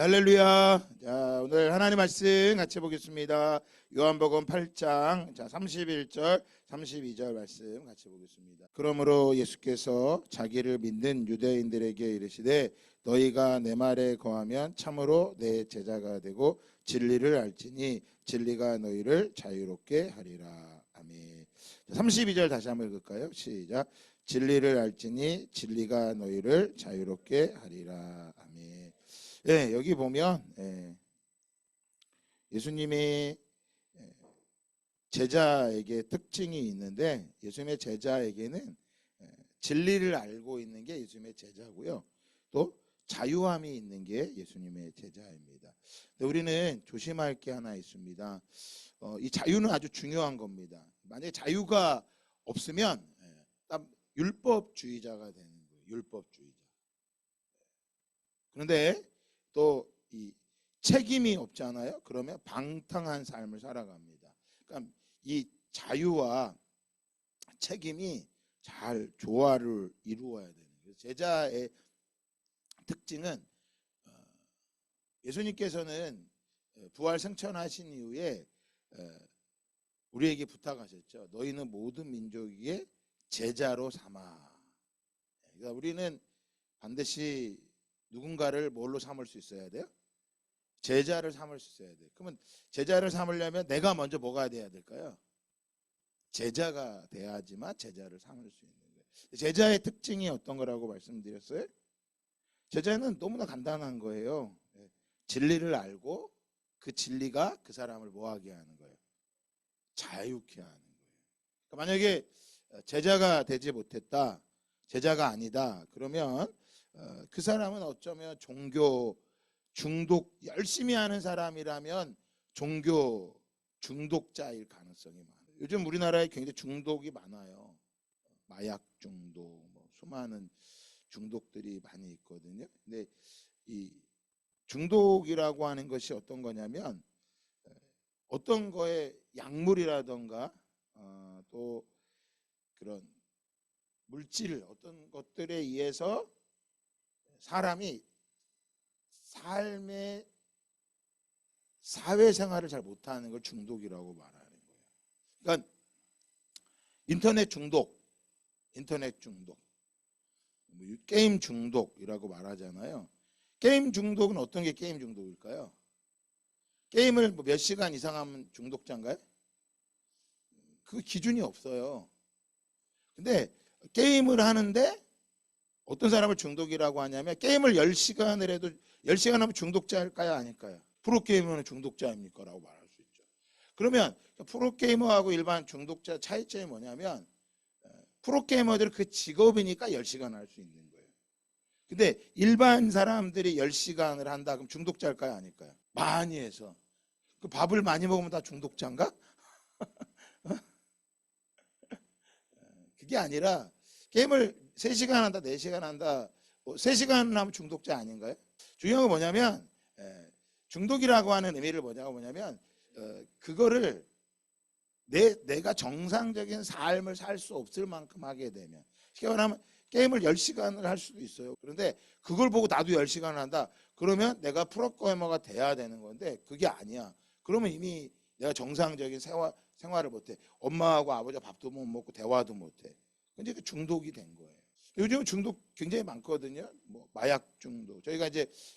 할렐루야. 자, 오늘 하나님 말씀 같이 보겠습니다. 요한복음 8장 31절 32절 말씀 같이 보겠습니다. 그러므로 예수께서 자기를 믿는 유대인들에게 이르시되 너희가 내 말에 거하면 참으로 내 제자가 되고 진리를 알지니 진리가 너희를 자유롭게 하리라. 아멘. 32절 다시 한번 읽을까요? 시작. 진리를 알지니 진리가 너희를 자유롭게 하리라. 아멘. 예, 여기 보면 예수님이 제자에게 특징이 있는데, 예수님의 제자에게는 진리를 알고 있는 게 예수님의 제자고요, 또 자유함이 있는 게 예수님의 제자입니다. 근데 우리는 조심할 게 하나 있습니다. 이 자유는 아주 중요한 겁니다. 만약에 자유가 없으면 율법주의자가 되는 거예요. 율법주의자. 그런데 또 이 책임이 없잖아요. 그러면 방탕한 삶을 살아갑니다. 그러니까 이 자유와 책임이 잘 조화를 이루어야 되는 거예요. 제자의 특징은, 예수님께서는 부활 승천하신 이후에 우리에게 부탁하셨죠. 너희는 모든 민족에게 제자로 삼아. 그러니까 우리는 반드시 누군가를 뭘로 삼을 수 있어야 돼요? 제자를 삼을 수 있어야 돼요. 그러면 제자를 삼으려면 내가 먼저 뭐가 돼야 될까요? 제자가 돼야지만 제자를 삼을 수 있는 거예요. 제자의 특징이 어떤 거라고 말씀드렸어요? 제자는 너무나 간단한 거예요. 진리를 알고 그 진리가 그 사람을 뭐하게 하는 거예요? 자유케 하는 거예요. 그러니까 만약에 제자가 되지 못했다, 제자가 아니다, 그러면 그 사람은 어쩌면 종교 중독, 열심히 하는 사람이라면 종교 중독자일 가능성이 많아요. 요즘 우리나라에 굉장히 중독이 많아요. 마약 중독, 수많은 중독들이 많이 있거든요. 근데 이 중독이라고 하는 것이 어떤 거냐면, 어떤 거에 약물이라던가 또 그런 물질, 어떤 것들에 의해서 사람이 삶의 사회생활을 잘 못하는 걸 중독이라고 말하는 거예요. 그러니까 인터넷 중독, 게임 중독이라고 말하잖아요. 게임 중독은 어떤 게 게임 중독일까요? 게임을 몇 시간 이상 하면 중독자인가요? 그 기준이 없어요. 근데 게임을 하는데 어떤 사람을 중독이라고 하냐면, 게임을 10시간을 해도 10시간 하면 중독자일까요? 아닐까요? 프로게이머는 중독자입니까? 라고 말할 수 있죠. 그러면 프로게이머하고 일반 중독자 차이점이 뭐냐면, 프로게이머들은 그 직업이니까 10시간 할 수 있는 거예요. 근데 일반 사람들이 10시간을 한다 그럼 중독자일까요? 아닐까요? 많이 해서. 그 밥을 많이 먹으면 다 중독자인가? 그게 아니라, 게임을 3시간 한다, 4시간 한다, 3시간 하면 중독자 아닌가요? 중요한 건 뭐냐면, 중독이라고 하는 의미를 뭐냐면, 그거를 내가 정상적인 삶을 살 수 없을 만큼 하게 되면, 쉽게 말하면 게임을 10시간을 할 수도 있어요. 그런데 그걸 보고 나도 10시간을 한다, 그러면 내가 프로게이머가 돼야 되는 건데 그게 아니야. 그러면 이미 내가 정상적인 생활을 못해. 엄마하고 아버지가 밥도 못 먹고 대화도 못해. 근데 그 중독이 된 거예요. 요즘 중독 굉장히 많거든요. 마약 중독. 제가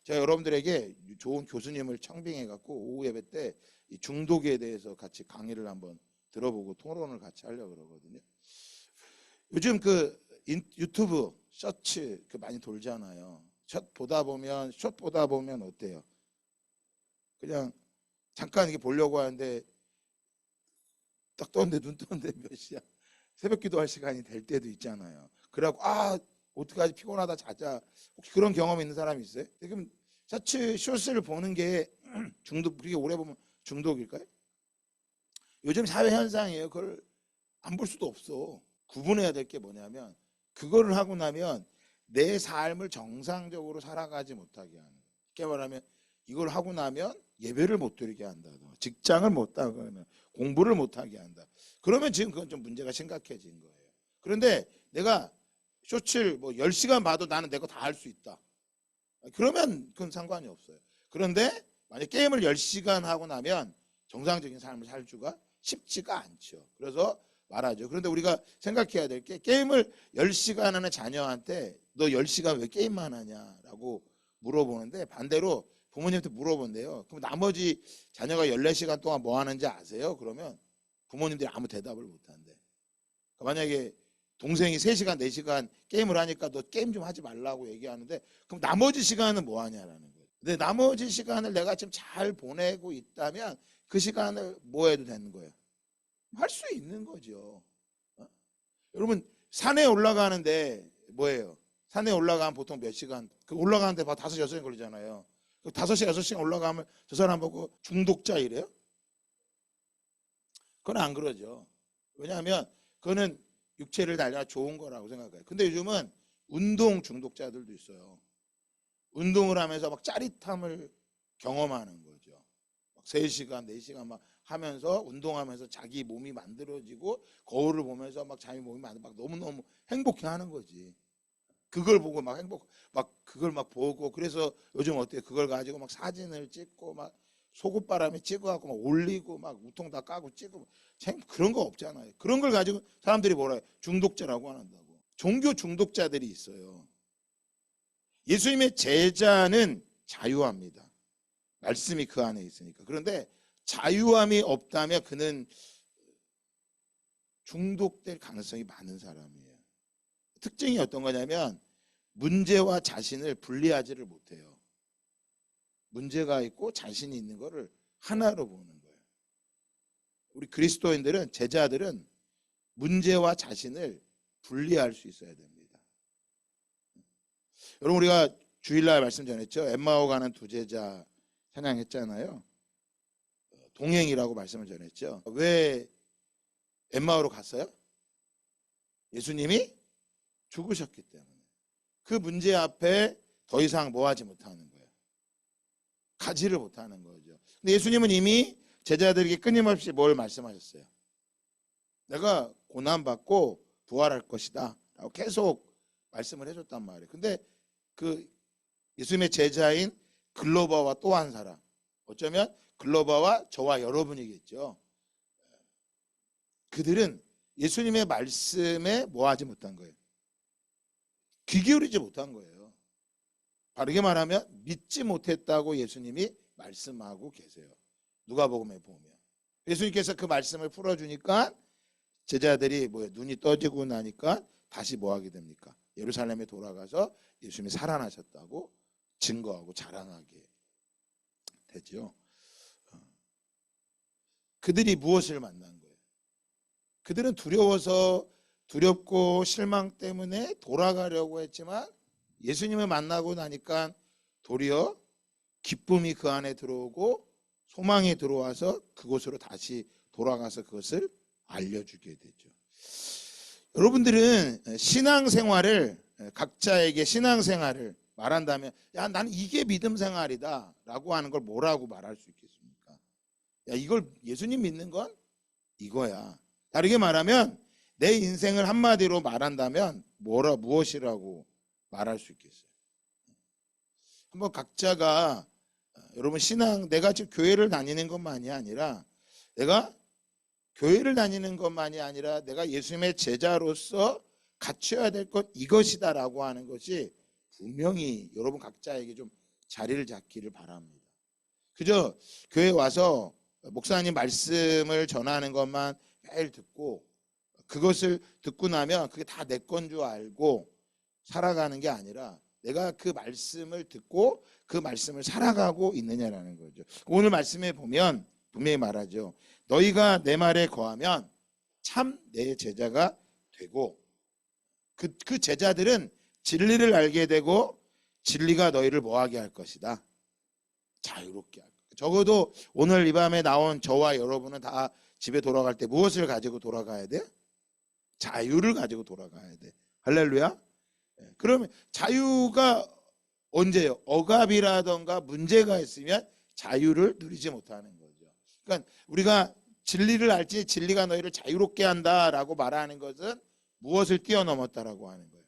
여러분들에게 좋은 교수님을 청빙해 갖고 오후 예배 때 이 중독에 대해서 같이 강의를 한번 들어보고 토론을 같이 하려고 그러거든요. 요즘 유튜브 셔츠 많이 돌잖아요. 숏 보다 보면 어때요? 그냥 잠깐 이게 보려고 하는데 딱 떴는데, 눈 떴는데 몇 시야? 새벽 기도할 시간이 될 때도 있잖아요. 그래갖고 어떡하지, 피곤하다, 자자. 혹시 그런 경험 있는 사람이 있어요? 그럼 숏을 보는 게 그렇게 오래 보면 중독일까요? 요즘 사회 현상이에요. 그걸 안 볼 수도 없어. 구분해야 될 게 뭐냐면, 그거를 하고 나면 내 삶을 정상적으로 살아가지 못하게 하는 거예요. 쉽게 말하면 이걸 하고 나면 예배를 못 드리게 한다, 직장을 못 하거나 공부를 못 하게 한다. 그러면 지금 그건 좀 문제가 심각해진 거예요. 그런데 내가 숏을 10시간 봐도 나는 내 거 다 할 수 있다, 그러면 그건 상관이 없어요. 그런데 만약 게임을 10시간 하고 나면 정상적인 삶을 살 수가 쉽지가 않죠. 그래서 말하죠. 그런데 우리가 생각해야 될 게 게임을 10시간 하는 자녀한테 너 10시간 왜 게임만 하냐라고 물어보는데 반대로 부모님한테 물어본대요. 그럼 나머지 자녀가 14시간 동안 뭐 하는지 아세요? 그러면 부모님들이 아무 대답을 못 한대. 만약에 동생이 3시간, 4시간 게임을 하니까 너 게임 좀 하지 말라고 얘기하는데 그럼 나머지 시간은 뭐 하냐라는 거예요. 근데 나머지 시간을 내가 지금 잘 보내고 있다면 그 시간을 뭐 해도 되는 거예요. 할 수 있는 거죠. 여러분 산에 올라가는데 뭐예요? 산에 올라가면 보통 몇 시간? 그 올라가는데 5, 6시간 걸리잖아요. 5시간, 6시간 올라가면 저 사람 보고 중독자 이래요? 그건 안 그러죠. 왜냐하면 그거는 육체를 달려 좋은 거라고 생각해요. 근데 요즘은 운동 중독자들도 있어요. 운동을 하면서 막 짜릿함을 경험하는 거죠. 막 3시간, 4시간 막 하면서 운동하면서 자기 몸이 만들어지고 거울을 보면서 막 자기 몸이 막 너무너무 행복해 하는 거지. 그걸 보고 막 그걸 막 보고 그래서 요즘 어때요? 그걸 가지고 막 사진을 찍고 막 속옷바람에 찍어갖고 막 올리고 막 우통 다 까고 찍고 그런 거 없잖아요. 그런 걸 가지고 사람들이 뭐라 해요? 중독자라고 한다고. 종교 중독자들이 있어요. 예수님의 제자는 자유합니다. 말씀이 그 안에 있으니까. 그런데 자유함이 없다면 그는 중독될 가능성이 많은 사람이에요. 특징이 어떤 거냐면 문제와 자신을 분리하지를 못해요. 문제가 있고 자신이 있는 거를 하나로 보는 거예요. 우리 그리스도인들은 제자들은 문제와 자신을 분리할 수 있어야 됩니다. 여러분 우리가 주일날 말씀 전했죠. 엠마오 가는 두 제자 찬양했잖아요. 동행이라고 말씀을 전했죠. 왜 엠마오로 갔어요? 예수님이 죽으셨기 때문에. 그 문제 앞에 더 이상 뭐 하지 못하는 거예요. 가지를 못하는 거죠. 근데 예수님은 이미 제자들에게 끊임없이 뭘 말씀하셨어요? 내가 고난받고 부활할 것이다 라고 계속 말씀을 해줬단 말이에요. 근데 그 예수님의 제자인 글로바와 또 한 사람, 어쩌면 글로바와 저와 여러분이겠죠. 그들은 예수님의 말씀에 뭐 하지 못한 거예요? 귀 기울이지 못한 거예요. 바르게 말하면 믿지 못했다고 예수님이 말씀하고 계세요. 누가복음에 보면 예수님께서 그 말씀을 풀어주니까 제자들이 눈이 떠지고 나니까 다시 뭐 하게 됩니까? 예루살렘에 돌아가서 예수님이 살아나셨다고 증거하고 자랑하게 되죠. 그들이 무엇을 만난 거예요? 그들은 두렵고 실망 때문에 돌아가려고 했지만 예수님을 만나고 나니까 도리어 기쁨이 그 안에 들어오고 소망이 들어와서 그곳으로 다시 돌아가서 그것을 알려주게 되죠. 여러분들은 각자에게 신앙생활을 말한다면 야 나는 이게 믿음 생활이다 라고 하는 걸 뭐라고 말할 수 있겠습니까? 야 이걸 예수님 믿는 건 이거야. 다르게 말하면 내 인생을 한마디로 말한다면 무엇이라고 말할 수 있겠어요? 한번 각자가 여러분 내가 지금 교회를 다니는 것만이 아니라 내가 예수님의 제자로서 갖춰야 될 것 이것이다라고 하는 것이 분명히 여러분 각자에게 좀 자리를 잡기를 바랍니다. 그저 교회 와서 목사님 말씀을 전하는 것만 매일 듣고 그것을 듣고 나면 그게 다 내 건 줄 알고 살아가는 게 아니라 내가 그 말씀을 듣고 그 말씀을 살아가고 있느냐라는 거죠. 오늘 말씀에 보면 분명히 말하죠. 너희가 내 말에 거하면 참 내 제자가 되고 그 제자들은 진리를 알게 되고 진리가 너희를 뭐하게 할 것이다. 자유롭게 할 것이다. 적어도 오늘 이 밤에 나온 저와 여러분은 다 집에 돌아갈 때 무엇을 가지고 돌아가야 돼? 자유를 가지고 돌아가야 돼. 할렐루야. 그러면 자유가 언제요? 억압이라던가 문제가 있으면 자유를 누리지 못하는 거죠. 그러니까 우리가 진리를 알지 진리가 너희를 자유롭게 한다라고 말하는 것은 무엇을 뛰어넘었다라고 하는 거예요?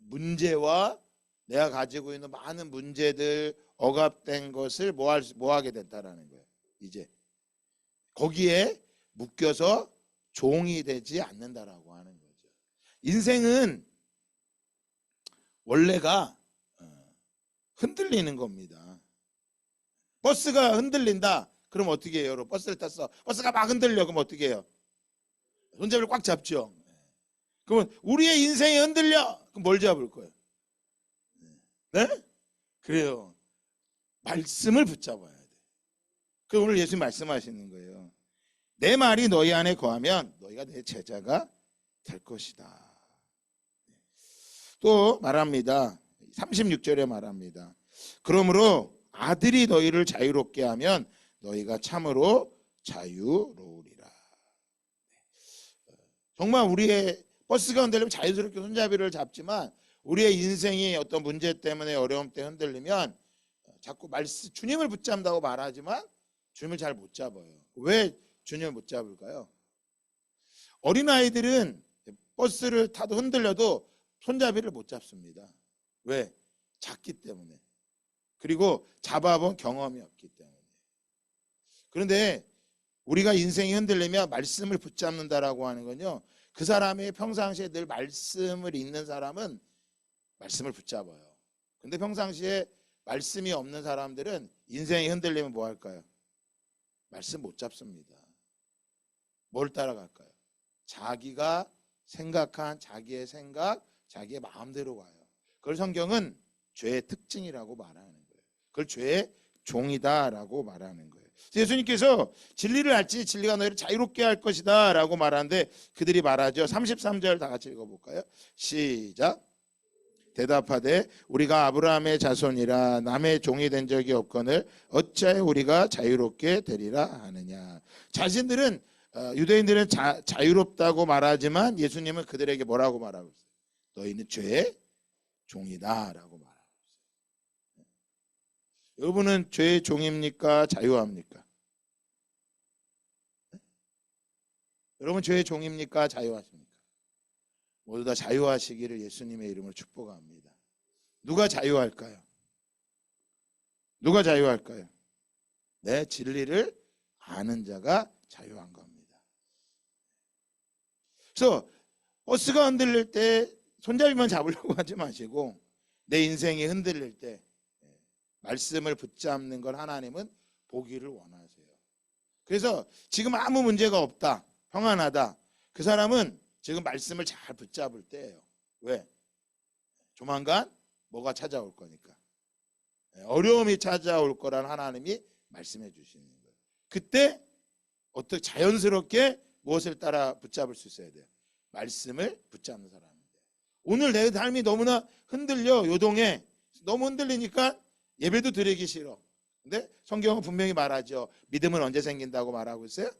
문제와 내가 가지고 있는 많은 문제들, 억압된 것을 뭐 하게 된다라는 거예요. 이제 거기에 묶여서 종이 되지 않는다라고 하는 거죠. 인생은 원래가 흔들리는 겁니다. 버스가 흔들린다. 그럼 어떻게 해요? 여러분, 버스를 탔어. 버스가 막 흔들려. 그럼 어떻게 해요? 손잡이를 꽉 잡죠. 그러면 우리의 인생이 흔들려. 그럼 뭘 잡을 거예요? 네? 그래요. 말씀을 붙잡아야 돼. 그 오늘 예수님 말씀하시는 거예요. 내 말이 너희 안에 거하면 너희가 내 제자가 될 것이다. 또 말합니다. 36절에 말합니다. 그러므로 아들이 너희를 자유롭게 하면 너희가 참으로 자유로우리라. 정말 우리의 버스가 흔들리면 자유스럽게 손잡이를 잡지만 우리의 인생이 어떤 문제 때문에 어려움 때 흔들리면 자꾸 주님을 붙잡는다고 말하지만 주님을 잘 못 잡아요. 왜 주님을 못 잡을까요? 어린아이들은 버스를 타도 흔들려도 손잡이를 못 잡습니다. 왜? 작기 때문에. 그리고 잡아본 경험이 없기 때문에. 그런데 우리가 인생이 흔들리면 말씀을 붙잡는다라고 하는 건요, 그 사람의 평상시에 늘 말씀을 읽는 사람은 말씀을 붙잡아요. 근데 평상시에 말씀이 없는 사람들은 인생이 흔들리면 뭐 할까요? 말씀 못 잡습니다. 뭘 따라갈까요? 자기가 생각한 자기의 생각, 자기의 마음대로 가요. 그걸 성경은 죄의 특징이라고 말하는 거예요. 그걸 죄의 종이다라고 말하는 거예요. 예수님께서 진리를 알지 진리가 너희를 자유롭게 할 것이다 라고 말하는데 그들이 말하죠. 33절 다 같이 읽어볼까요? 시작. 대답하되 우리가 아브라함의 자손이라 남의 종이 된 적이 없거늘 어찌하여 우리가 자유롭게 되리라 하느냐. 자신들은 유대인들은 자유롭다고 말하지만 예수님은 그들에게 뭐라고 말하고 있어요? 너희는 죄의 종이다 라고 말하고 있어요. 여러분은 죄의 종입니까? 자유합니까? 여러분 죄의 종입니까? 자유하십니까? 모두 다 자유하시기를 예수님의 이름으로 축복합니다. 누가 자유할까요? 누가 자유할까요? 내 진리를 아는 자가 자유한 겁니다. 그래서 버스가 흔들릴 때 손잡이만 잡으려고 하지 마시고 내 인생이 흔들릴 때 말씀을 붙잡는 걸 하나님은 보기를 원하세요. 그래서 지금 아무 문제가 없다, 평안하다, 그 사람은 지금 말씀을 잘 붙잡을 때예요. 왜? 조만간 뭐가 찾아올 거니까. 어려움이 찾아올 거란 하나님이 말씀해 주시는 거예요. 그때 어떻게 자연스럽게 무엇을 따라 붙잡을 수 있어야 돼요? 말씀을 붙잡는 사람인데 오늘 내 삶이 너무나 흔들려, 요동해, 너무 흔들리니까 예배도 드리기 싫어. 근데 성경은 분명히 말하죠. 믿음은 언제 생긴다고 말하고 있어요?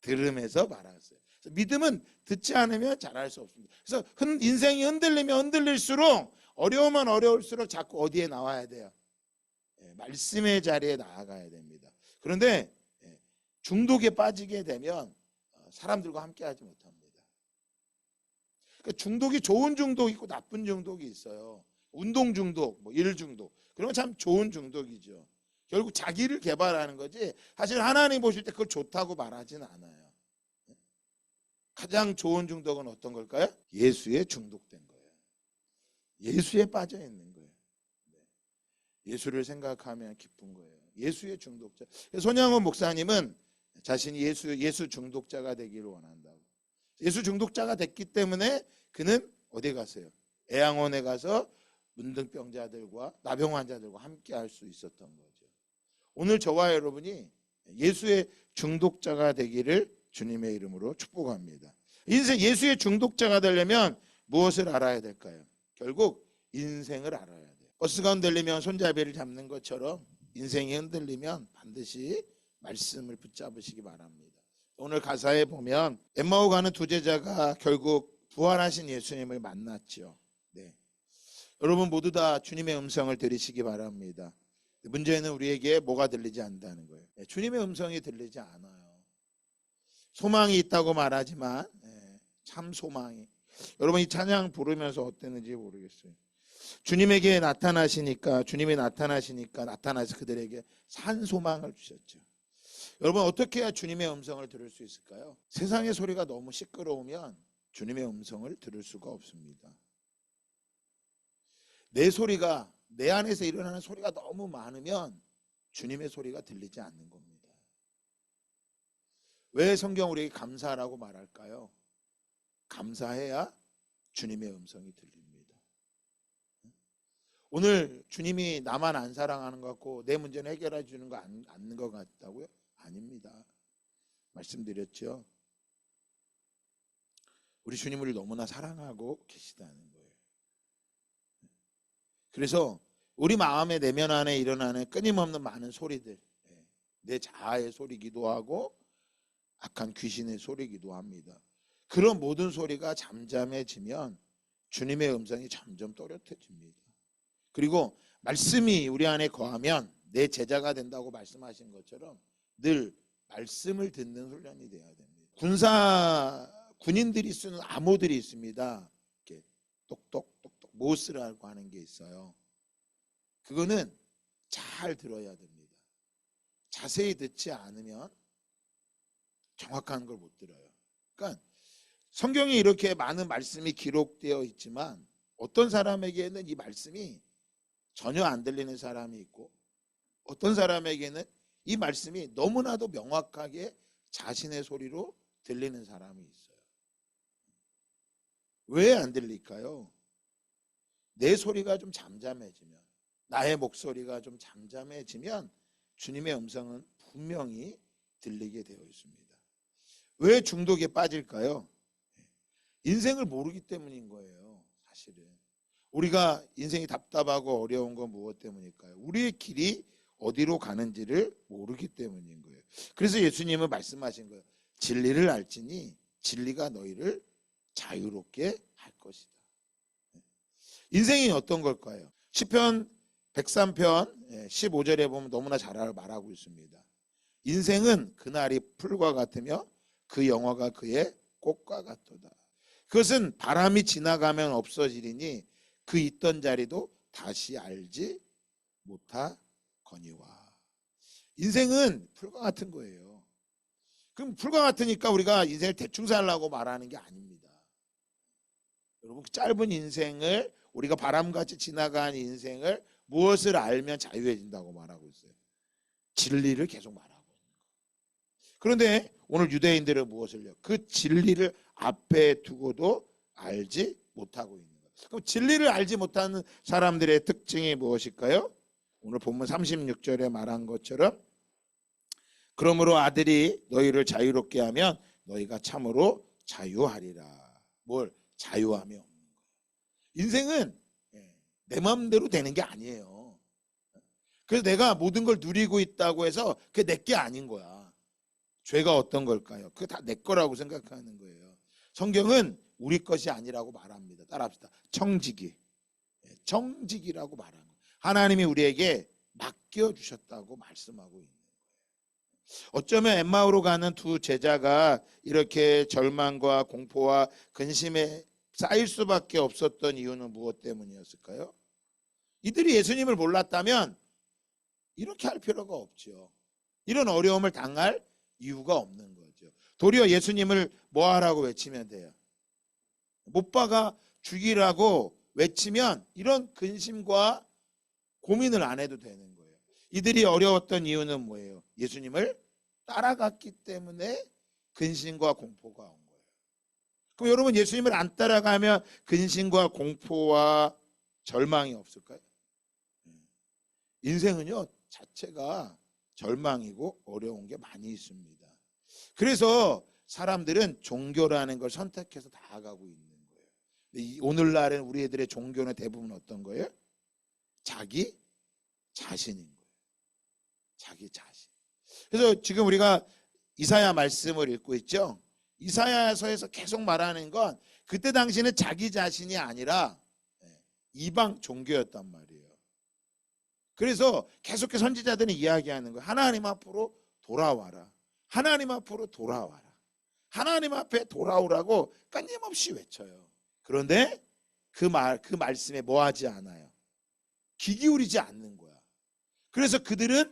들음에서 말하고 있어요. 믿음은 듣지 않으면 잘할 수 없습니다. 그래서 인생이 흔들리면 흔들릴수록 어려우면 어려울수록 자꾸 어디에 나와야 돼요? 말씀의 자리에 나아가야 됩니다. 그런데 중독에 빠지게 되면 사람들과 함께하지 못합니다. 그러니까 중독이 좋은 중독이 있고 나쁜 중독이 있어요. 운동 중독, 일 중독, 그런 건 참 좋은 중독이죠. 결국 자기를 개발하는 거지 사실 하나님 보실 때 그걸 좋다고 말하지는 않아요. 가장 좋은 중독은 어떤 걸까요? 예수에 중독된 거예요. 예수에 빠져 있는 거예요. 예수를 생각하면 기쁜 거예요. 예수의 중독자. 손양원 목사님은 자신이 예수 중독자가 되기를 원한다고. 예수 중독자가 됐기 때문에 그는 어디 가세요? 애양원에 가서 문둥병자들과 나병 환자들과 함께 할 수 있었던 거죠. 오늘 저와 여러분이 예수의 중독자가 되기를 주님의 이름으로 축복합니다. 인생 예수의 중독자가 되려면 무엇을 알아야 될까요? 결국 인생을 알아야 돼요. 버스가 흔들리면 손잡이를 잡는 것처럼 인생이 흔들리면 반드시 말씀을 붙잡으시기 바랍니다. 오늘 가사에 보면 엠마오 가는 두 제자가 결국 부활하신 예수님을 만났죠. 네. 여러분 모두 다 주님의 음성을 들으시기 바랍니다. 문제는 우리에게 뭐가 들리지 않는다는 거예요. 주님의 음성이 들리지 않아요. 소망이 있다고 말하지만 참 소망이. 여러분 이 찬양 부르면서 어땠는지 모르겠어요. 주님에게 나타나시니까 나타나서 그들에게 산 소망을 주셨죠. 여러분, 어떻게 해야 주님의 음성을 들을 수 있을까요? 세상의 소리가 너무 시끄러우면 주님의 음성을 들을 수가 없습니다. 내 소리가, 내 안에서 일어나는 소리가 너무 많으면 주님의 소리가 들리지 않는 겁니다. 왜 성경 우리에게 감사하라고 말할까요? 감사해야 주님의 음성이 들립니다. 오늘 주님이 나만 안 사랑하는 것 같고 내 문제는 해결해 주는 거 않는 것 같다고요? 아닙니다. 말씀드렸죠. 우리 주님을 너무나 사랑하고 계시다는 거예요. 그래서 우리 마음의 내면 안에 일어나는 끊임없는 많은 소리들, 내 자아의 소리기도 하고 악한 귀신의 소리기도 합니다. 그런 모든 소리가 잠잠해지면 주님의 음성이 점점 또렷해집니다. 그리고 말씀이 우리 안에 거하면 내 제자가 된다고 말씀하신 것처럼 늘 말씀을 듣는 훈련이 되어야 됩니다. 군인들이 쓰는 암호들이 있습니다. 이렇게 똑똑똑똑 모스라고 하는 게 있어요. 그거는 잘 들어야 됩니다. 자세히 듣지 않으면 정확한 걸 못 들어요. 그러니까 성경에 이렇게 많은 말씀이 기록되어 있지만 어떤 사람에게는 이 말씀이 전혀 안 들리는 사람이 있고 어떤 사람에게는 이 말씀이 너무나도 명확하게 자신의 소리로 들리는 사람이 있어요. 왜 안 들릴까요? 내 소리가 좀 잠잠해지면, 나의 목소리가 좀 잠잠해지면 주님의 음성은 분명히 들리게 되어 있습니다. 왜 중독에 빠질까요? 인생을 모르기 때문인 거예요. 사실은 우리가 인생이 답답하고 어려운 건 무엇 때문일까요? 우리의 길이 어디로 가는지를 모르기 때문인 거예요. 그래서 예수님은 말씀하신 거예요. 진리를 알지니 진리가 너희를 자유롭게 할 것이다. 인생이 어떤 걸까요? 시편 103편 15절에 보면 너무나 잘 말하고 있습니다. 인생은 그날이 풀과 같으며 그 영화가 그의 꽃과 같도다. 그것은 바람이 지나가면 없어지리니 그 있던 자리도 다시 알지 못하거니와. 인생은 풀과 같은 거예요. 그럼 풀과 같으니까 우리가 인생을 대충 살라고 말하는 게 아닙니다. 여러분, 짧은 인생을, 우리가 바람같이 지나가는 인생을 무엇을 알면 자유해진다고 말하고 있어요? 진리를 계속 말하고 있는 거예요. 그런데 오늘 유대인들은 무엇을요? 그 진리를 앞에 두고도 알지 못하고 있는 거예요. 그럼 진리를 알지 못하는 사람들의 특징이 무엇일까요? 오늘 본문 36절에 말한 것처럼 그러므로 아들이 너희를 자유롭게 하면 너희가 참으로 자유하리라. 뭘? 자유함이 없는 거예요. 인생은 내 마음대로 되는 게 아니에요. 그래서 내가 모든 걸 누리고 있다고 해서 그게 내 게 아닌 거야. 죄가 어떤 걸까요? 그게 다 내 거라고 생각하는 거예요. 성경은 우리 것이 아니라고 말합니다. 따라합시다. 청지기. 청지기라고 말하는 거예요. 하나님이 우리에게 맡겨주셨다고 말씀하고 있는 거예요. 어쩌면 엠마오로 가는 두 제자가 이렇게 절망과 공포와 근심에 쌓일 수밖에 없었던 이유는 무엇 때문이었을까요? 이들이 예수님을 몰랐다면 이렇게 할 필요가 없죠. 이런 어려움을 당할 이유가 없는 거죠. 도리어 예수님을 뭐 하라고 외치면 돼요? 못 박아 죽이라고 외치면 이런 근심과 고민을 안 해도 되는 거예요. 이들이 어려웠던 이유는 뭐예요? 예수님을 따라갔기 때문에 근심과 공포가 온 거예요. 그럼 여러분, 예수님을 안 따라가면 근심과 공포와 절망이 없을까요? 인생은요 자체가 절망이고 어려운 게 많이 있습니다. 그래서 사람들은 종교라는 걸 선택해서 나아가고 있는 거예요. 오늘날은 우리 애들의 종교는 대부분 어떤 거예요? 자기 자신인 거예요. 자기 자신. 그래서 지금 우리가 이사야 말씀을 읽고 있죠. 이사야서에서 계속 말하는 건 그때 당시는 자기 자신이 아니라 이방 종교였단 말이에요. 그래서 계속해서 선지자들은 이야기하는 거예요. 하나님 앞으로 돌아와라. 하나님 앞으로 돌아와라. 하나님 앞에 돌아오라고 끊임없이 외쳐요. 그런데 그 말씀에 뭐 하지 않아요. 귀 기울이지 않는 거야. 그래서 그들은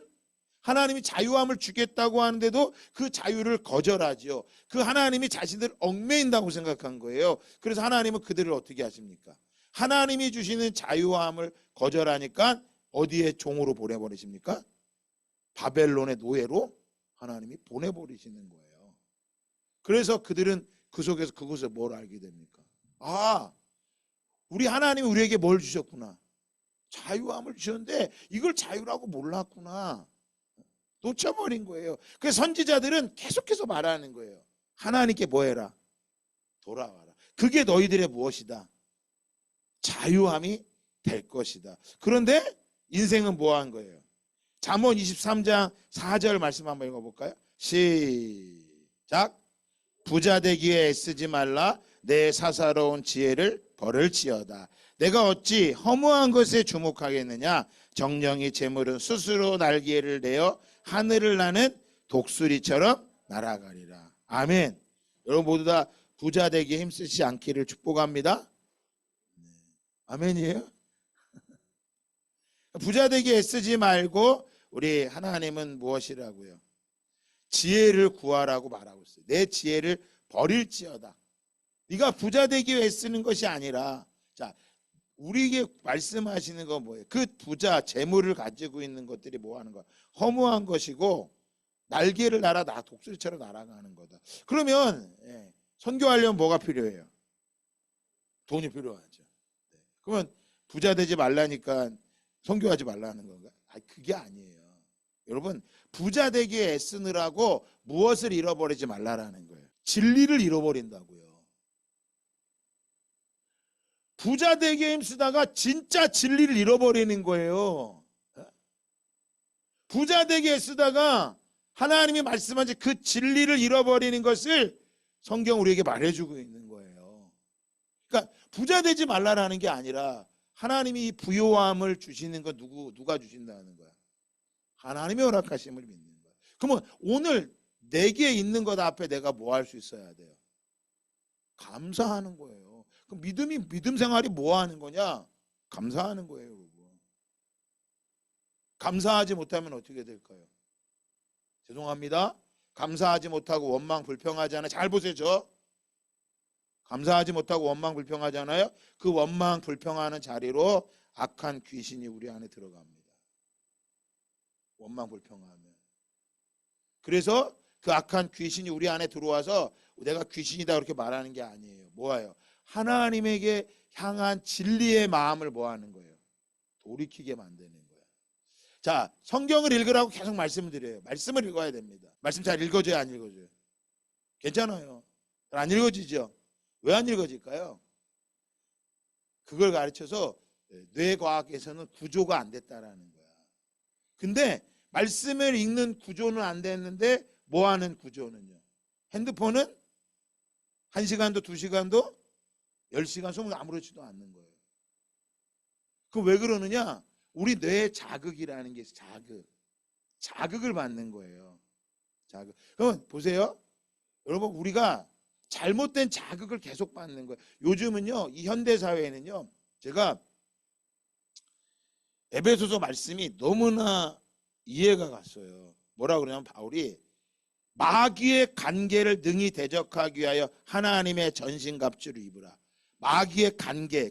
하나님이 자유함을 주겠다고 하는데도 그 자유를 거절하죠. 그 하나님이 자신들을 얽매인다고 생각한 거예요. 그래서 하나님은 그들을 어떻게 하십니까? 하나님이 주시는 자유함을 거절하니까 어디에 종으로 보내버리십니까? 바벨론의 노예로 하나님이 보내버리시는 거예요. 그래서 그들은 그 속에서 그것을 뭘 알게 됩니까? 아, 우리 하나님이 우리에게 뭘 주셨구나. 자유함을 주셨는데 이걸 자유라고 몰랐구나. 놓쳐버린 거예요. 그래서 선지자들은 계속해서 말하는 거예요. 하나님께 뭐 해라? 돌아와라. 그게 너희들의 무엇이다? 자유함이 될 것이다. 그런데 인생은 뭐 한 거예요? 잠언 23장 4절 말씀 한번 읽어볼까요? 시작. 부자 되기에 애쓰지 말라. 내 사사로운 지혜를 버릴지어다. 내가 어찌 허무한 것에 주목하겠느냐? 정령이 재물은 스스로 날개를 내어 하늘을 나는 독수리처럼 날아가리라. 아멘. 여러분 모두 다 부자 되기에 힘쓰지 않기를 축복합니다. 아멘이에요? 부자 되기에 애쓰지 말고 우리 하나님은 무엇이라고요? 지혜를 구하라고 말하고 있어요. 내 지혜를 버릴지어다. 네가 부자 되기 위해 애쓰는 것이 아니라, 자, 우리에게 말씀하시는 건 뭐예요? 그 부자, 재물을 가지고 있는 것들이 뭐 하는 거야? 허무한 것이고 날개를 날아 나 독수리처럼 날아가는 거다. 그러면 선교하려면 뭐가 필요해요? 돈이 필요하죠. 그러면 부자 되지 말라니까 선교하지 말라는 건가? 그게 아니에요. 여러분, 부자 되기에 애쓰느라고 무엇을 잃어버리지 말라라는 거예요. 진리를 잃어버린다고요. 부자 되기에 힘쓰다가 진짜 진리를 잃어버리는 거예요. 부자 되기에 애쓰다가 하나님이 말씀하신 그 진리를 잃어버리는 것을 성경 우리에게 말해주고 있는 거예요. 그러니까 부자 되지 말라라는 게 아니라 하나님이 이 부요함을 주시는 건 누가 주신다는 거야? 하나님의 허락하심을 믿는 거야. 그러면 오늘 내게 있는 것 앞에 내가 뭐 할 수 있어야 돼요? 감사하는 거예요. 그럼 믿음 생활이 뭐 하는 거냐? 감사하는 거예요, 여러분. 감사하지 못하면 어떻게 될까요? 죄송합니다. 감사하지 못하고 원망 불평하잖아요. 잘 보세요. 감사하지 못하고 원망 불평하잖아요. 그 원망 불평하는 자리로 악한 귀신이 우리 안에 들어갑니다. 원망 불평하면. 그래서 그 악한 귀신이 우리 안에 들어와서 내가 귀신이다 그렇게 말하는 게 아니에요. 뭐예요? 하나님에게 향한 진리의 마음을 뭐 하는 거예요? 돌이키게 만드는 거예요. 자, 성경을 읽으라고 계속 말씀을 드려요. 말씀을 읽어야 됩니다. 말씀 잘 읽어줘요, 안 읽어줘요? 괜찮아요. 안 읽어지죠? 왜 안 읽어질까요? 그걸 가르쳐서 뇌과학에서는 구조가 안 됐다라는 거야. 근데 말씀을 읽는 구조는 안 됐는데 뭐 하는 구조는요? 핸드폰은 1시간도 2시간도 10시간 속으로 아무렇지도 않는 거예요. 그 왜 그러느냐? 우리 뇌의 자극이라는 게 있어요. 자극을 받는 거예요. 자극. 그럼 보세요. 여러분, 우리가 잘못된 자극을 계속 받는 거예요. 요즘은요, 이 현대 사회에는요, 제가 에베소서 말씀이 너무나 이해가 갔어요. 뭐라 그러냐면 바울이 마귀의 간계를 능히 대적하기 위하여 하나님의 전신갑주를 입으라. 마귀의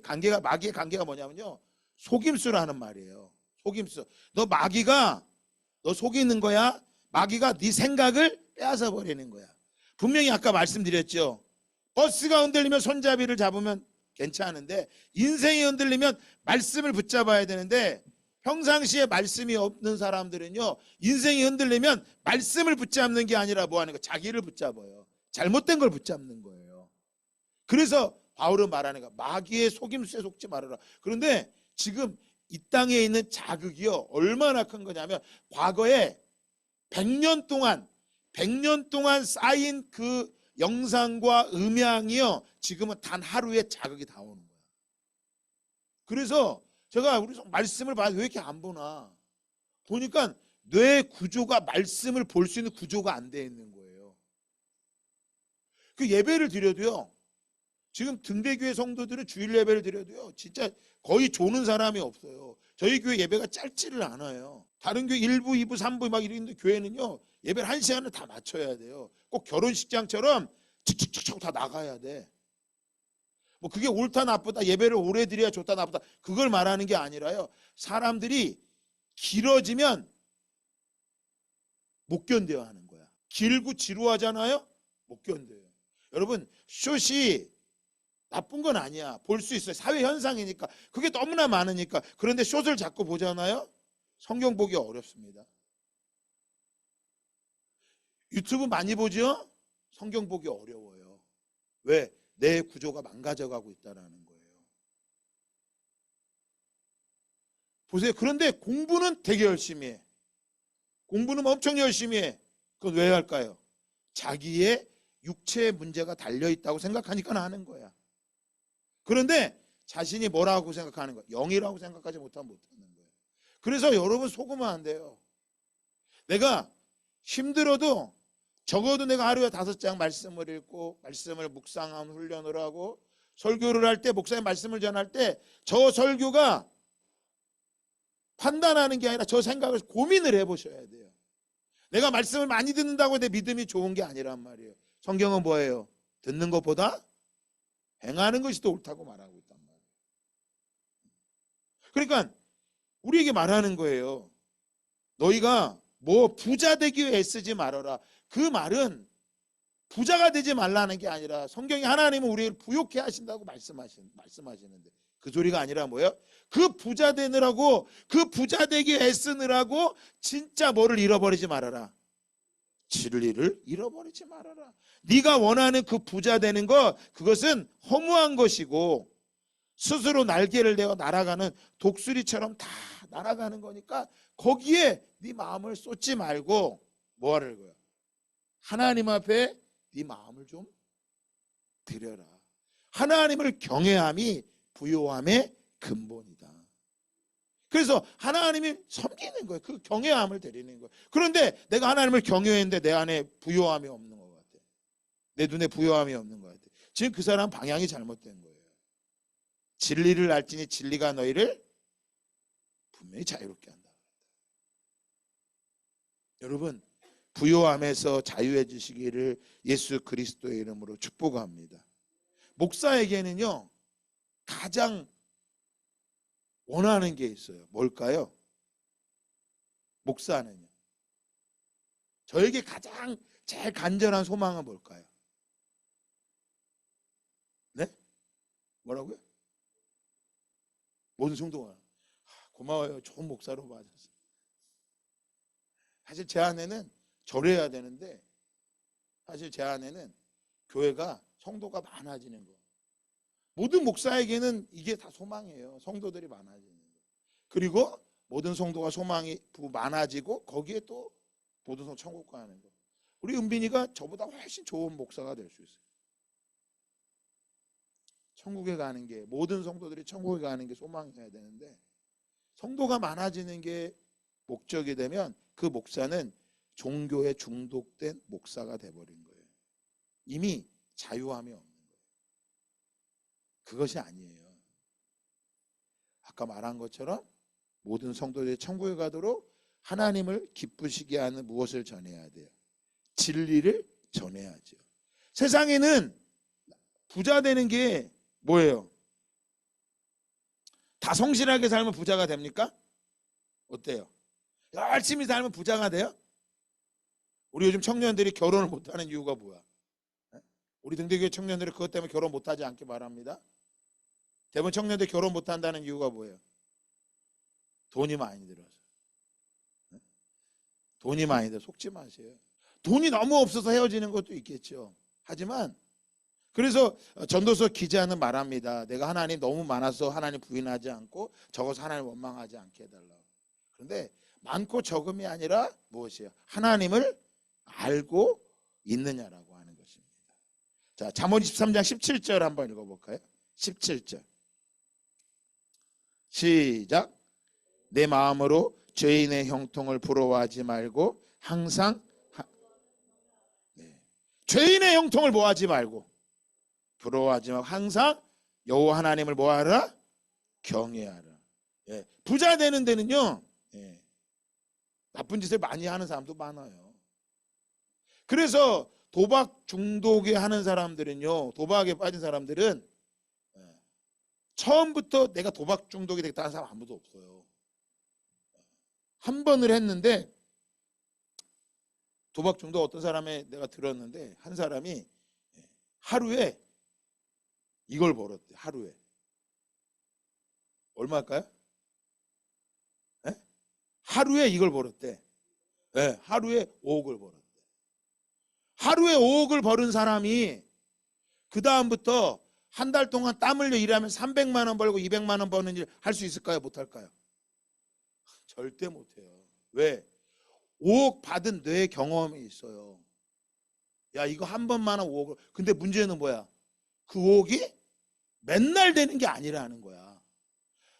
간계가 뭐냐면요, 속임수라는 말이에요. 속임수. 마귀가 너 속이는 거야. 마귀가 네 생각을 빼앗아 버리는 거야. 분명히 아까 말씀드렸죠. 버스가 흔들리면 손잡이를 잡으면 괜찮은데 인생이 흔들리면 말씀을 붙잡아야 되는데 평상시에 말씀이 없는 사람들은요, 인생이 흔들리면 말씀을 붙잡는 게 아니라 뭐 하는 거? 자기를 붙잡아요. 잘못된 걸 붙잡는 거예요. 그래서 바울은 말하는 거, 마귀의 속임수에 속지 말아라. 그런데 지금 이 땅에 있는 자극이요, 얼마나 큰 거냐면 과거에 100년 동안 쌓인 그 영상과 음향이요, 지금은 단 하루에 자극이 다 오는 거야. 그래서 제가 우리 말씀을 봐도 왜 이렇게 안 보나 보니까 뇌 구조가 말씀을 볼 수 있는 구조가 안 돼 있는 거예요. 그 예배를 드려도요, 지금 등대교회 성도들은 주일 예배를 드려도요, 진짜 거의 조는 사람이 없어요. 저희 교회 예배가 짧지를 않아요. 다른 교회 1부, 2부, 3부 막 이러는데 교회는요, 예배를 1시간을 다 맞춰야 돼요. 꼭 결혼식장처럼 칙칙칙칙 다 나가야 돼. 뭐 그게 옳다 나쁘다, 예배를 오래 드려야 좋다 나쁘다, 그걸 말하는 게 아니라요, 사람들이 길어지면 못 견뎌야 하는 거야. 길고 지루하잖아요? 못 견뎌요. 여러분, 숏이 나쁜 건 아니야. 볼 수 있어요. 사회 현상이니까. 그게 너무나 많으니까. 그런데 숏을 자꾸 보잖아요? 성경 보기 어렵습니다. 유튜브 많이 보죠? 성경 보기 어려워요. 왜? 내 구조가 망가져가고 있다는 거예요. 보세요. 그런데 공부는 되게 열심히 해. 공부는 엄청 열심히 해. 그건 왜 할까요? 자기의 육체의 문제가 달려있다고 생각하니까 하는 거야. 그런데 자신이 뭐라고 생각하는 거야? 영이라고 생각하지 못하면 못하는 거예요. 그래서 여러분 속으면 안 돼요. 내가 힘들어도 적어도 내가 하루에 5장 말씀을 읽고 말씀을 묵상하는 훈련을 하고 설교를 할 때, 목사님 말씀을 전할 때 저 설교가 판단하는 게 아니라 저 생각을 고민을 해보셔야 돼요. 내가 말씀을 많이 듣는다고 내 믿음이 좋은 게 아니란 말이에요. 성경은 뭐예요? 듣는 것보다 행하는 것이 더 옳다고 말하고 있단 말이에요. 그러니까 우리에게 말하는 거예요. 너희가 뭐 부자 되기 위해 애쓰지 말아라. 그 말은 부자가 되지 말라는 게 아니라 성경이 하나님은 우리를 부욕해 하신다고 말씀하시는데 그 소리가 아니라 뭐예요? 그 부자 되느라고, 그 부자 되기 위해 애쓰느라고 진짜 뭐를 잃어버리지 말아라. 진리를 잃어버리지 말아라. 네가 원하는 그 부자 되는 거, 그것은 허무한 것이고 스스로 날개를 내어 날아가는 독수리처럼 다 날아가는 거니까 거기에 네 마음을 쏟지 말고 뭐 하는 거야? 하나님 앞에 네 마음을 좀 드려라. 하나님을 경외함이 부요함의 근본이다. 그래서 하나님이 섬기는 거예요. 그 경외함을 드리는 거예요. 그런데 내가 하나님을 경외했는데 내 안에 부요함이 없는 것 같아. 내 눈에 부요함이 없는 것 같아. 지금 그 사람 방향이 잘못된 거예요. 진리를 알지니 진리가 너희를 분명히 자유롭게 한다. 여러분, 부요함에서 자유해지시기를 예수 그리스도의 이름으로 축복합니다. 목사에게는요, 가장 원하는 게 있어요. 뭘까요? 목사는요, 저에게 가장 제일 간절한 소망은 뭘까요? 네? 뭐라고요? 모든 성도가 고마워요. 좋은 목사로 맞았어요. 사실 제 안에는 절해야 되는데, 사실 제 안에는 교회가 성도가 많아지는 거. 모든 목사에게는 이게 다 소망이에요. 성도들이 많아지는 거. 그리고 모든 성도가 소망이 많아지고 거기에 또 모든 성도 천국 가는 거. 우리 은빈이가 저보다 훨씬 좋은 목사가 될 수 있어요. 천국에 가는 게, 모든 성도들이 천국에 가는 게 소망이어야 되는데 성도가 많아지는 게 목적이 되면 그 목사는 종교에 중독된 목사가 돼버린 거예요. 이미 자유함이 없는 거예요. 그것이 아니에요. 아까 말한 것처럼 모든 성도들이 천국에 가도록 하나님을 기쁘시게 하는 무엇을 전해야 돼요? 진리를 전해야죠. 세상에는 부자 되는 게 뭐예요? 다 성실하게 살면 부자가 됩니까? 어때요? 열심히 살면 부자가 돼요? 우리 요즘 청년들이 결혼을 못하는 이유가 뭐야? 우리 등대교회 청년들이 그것 때문에 결혼 못하지 않게 말합니다. 대부분 청년들이 결혼 못한다는 이유가 뭐예요? 돈이 많이 들어서. 돈이 많이 들어. 속지 마세요. 돈이 너무 없어서 헤어지는 것도 있겠죠. 하지만 그래서 전도서 기자는 말합니다. 내가 하나님 너무 많아서 하나님 부인하지 않고 적어서 하나님 원망하지 않게 해달라고. 그런데 많고 적음이 아니라 무엇이에요? 하나님을 알고 있느냐라고 하는 것입니다. 자, 잠언 23장 17절 한번 읽어볼까요? 17절 시작. 내 마음으로 죄인의 형통을 부러워하지 말고 항상 죄인의 형통을 뭐하지 말고 부러워하지 말고 항상 여호와 하나님을 뭐하라? 경외하라. 예, 부자 되는 데는요, 예, 나쁜 짓을 많이 하는 사람도 많아요. 그래서 도박 중독에 하는 사람들은요, 도박에 빠진 사람들은 처음부터 내가 도박 중독이 되겠다는 사람 아무도 없어요. 한 번을 했는데, 도박 중독 어떤 사람의 내가 들었는데, 한 사람이 하루에 이걸 벌었대. 하루에 얼마일까요? 네? 하루에 이걸 벌었대. 네, 하루에 5억을 벌었대. 하루에 5억을 벌은 사람이 그 다음부터 한 달 동안 땀 흘려 일하면 300만 원 벌고 200만 원 버는 일 할 수 있을까요? 못할까요? 절대 못해요. 왜? 5억 받은 뇌 경험이 있어요. 야, 이거 한 번만 5억을. 근데 문제는 뭐야? 그 5억이 맨날 되는 게 아니라는 거야.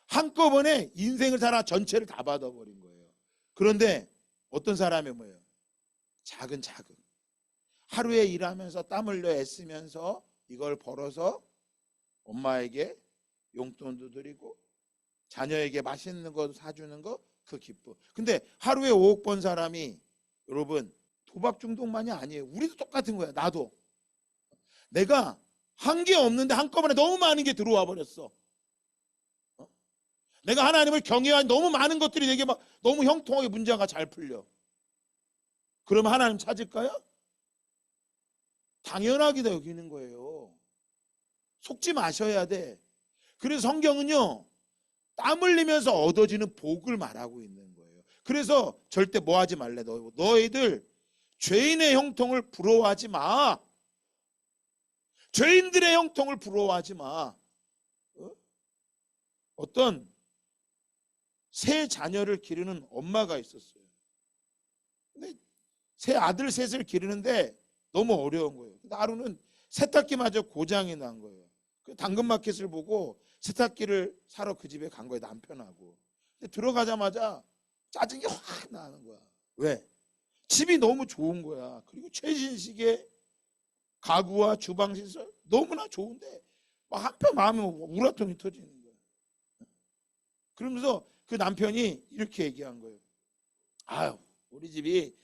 한꺼번에 인생을 살아 전체를 다 받아버린 거예요. 그런데 어떤 사람이 뭐예요? 작은 하루에 일하면서 땀 흘려 애쓰면서 이걸 벌어서 엄마에게 용돈도 드리고 자녀에게 맛있는 거 사주는 거, 그 기쁨. 근데 하루에 5억 번 사람이, 여러분, 도박 중독만이 아니에요. 우리도 똑같은 거야. 나도 내가 한 게 없는데 한꺼번에 너무 많은 게 들어와 버렸어. 내가 하나님을 경외한 너무 많은 것들이 내게 막 너무 형통하게 문제가 잘 풀려. 그러면 하나님 찾을까요? 당연하게 여기는 거예요. 속지 마셔야 돼. 그래서 성경은요, 땀 흘리면서 얻어지는 복을 말하고 있는 거예요. 그래서 절대 뭐 하지 말래. 너희들 죄인의 형통을 부러워하지 마. 죄인들의 형통을 부러워하지 마. 어떤 세 자녀를 기르는 엄마가 있었어요. 근데 세 아들 셋을 기르는데 너무 어려운 거예요. 근데 하루는 세탁기마저 고장이 난 거예요. 그 당근마켓을 보고 세탁기를 사러 그 집에 간 거예요. 남편하고. 근데 들어가자마자 짜증이 확 나는 거야. 왜? 집이 너무 좋은 거야. 그리고 최신식의 가구와 주방 시설 너무나 좋은데 막 한편 마음이 우라통이 터지는 거야. 그러면서 그 남편이 이렇게 얘기한 거예요. 아유, 우리 집이